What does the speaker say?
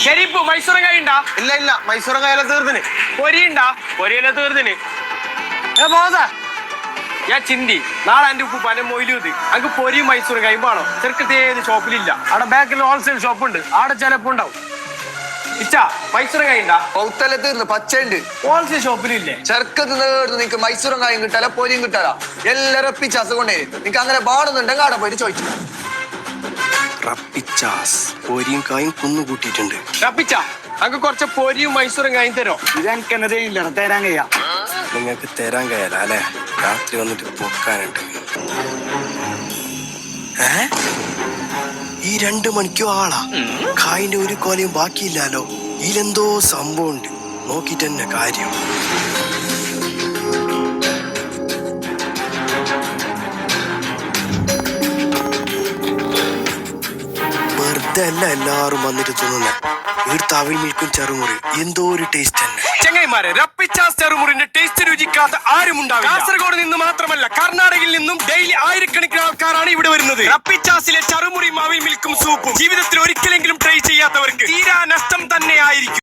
ഷെരീഫ് മൈസൂറങ്കായ ഉണ്ടാ? ഇല്ല ഇല്ല, മൈസൂറങ്കായ തീർന്നിന്. പൊരിയുണ്ടാ? പൊരിയില തീർന്നിന്. ഞാൻ ചിന്തി നാളെ എന്റെ ഉപ്പ് പന മൊയിലൂത് അങ്ങ് പൊരി മൈസൂർ കൈമ്പാണോ ചെറുക്കത്തെ ഏത് ഷോപ്പിലില്ല. അവിടെ ബാക്കിൽ ഹോൾസെയിൽ ഷോപ്പ് ഉണ്ട്, അവിടെ ചിലപ്പോ ഉണ്ടാവും. ഇച്ചാ മൈസൂർ കായ ഉണ്ടാ? പൗത്തല തീർന്ന് പച്ചയുണ്ട്. ഹോൾസെയിൽ ഷോപ്പിലില്ലേ? ചെറുക്കത്ത് നേർന്ന് നിനക്ക് മൈസൂറും കായും കിട്ടാല പൊരിയും കിട്ടാല എല്ലാരും പിച്ചാസ് കൊണ്ടേ നിനക്ക് അങ്ങനെ പാടുന്നുണ്ടെങ്കിൽ അവിടെ പോയിട്ട് ചോദിച്ചു. റപ്പിച്ചാസ് പൊരിയും കായും കുന്നുകൂട്ടിയിട്ടുണ്ട്. റപ്പിച്ചാ അങ്ങ് കുറച്ച് പൊരിയും മൈസൂറും കായും തരോ? ഇതെനിക്കെന്നതേയില്ല, തരാൻ കഴിയാ. നിങ്ങൾക്ക് തരാൻ കഴിയല അല്ലെ? രാത്രി വന്നിട്ട് പൊക്കാനുണ്ട്. ഈ 2 മണിക്കോ ആളാ? കായിന്റെ ഒരു കോലയും ബാക്കിയില്ലാലോ. ഇതിലെന്തോ സംഭവം ഉണ്ട്, നോക്കിട്ട് തന്നെ കാര്യം. വെറുതെ അല്ല എല്ലാരും വന്നിട്ട് തോന്നുന്നേ. ഇവിടുത്തെ അവിൽ മിൽക്കും ചെറുമുറി എന്തോ ഒരു ടേസ്റ്റ് തന്നെ. ചെങ്ങൈമാരെ, റപ്പിച്ചാസ് ചെറുമുറിന്റെ ടേസ്റ്റ് രുചിക്കാത്ത ആരും ഉണ്ടാവില്ല. കാസർഗോഡ് നിന്ന് മാത്രമല്ല, കർണാടകയിൽ നിന്നും ഡെയിലി ആയിരക്കണക്കിന് ആൾക്കാരാണ് ഇവിടെ വരുന്നത്. റപ്പിച്ചാസിലെ ചെറുമുറിയും അവിൽ മിൽക്കും സൂപ്പും ജീവിതത്തിൽ ഒരിക്കലെങ്കിലും ട്രൈ ചെയ്യാത്തവർക്ക് തീരാ നഷ്ടം തന്നെ ആയിരിക്കും.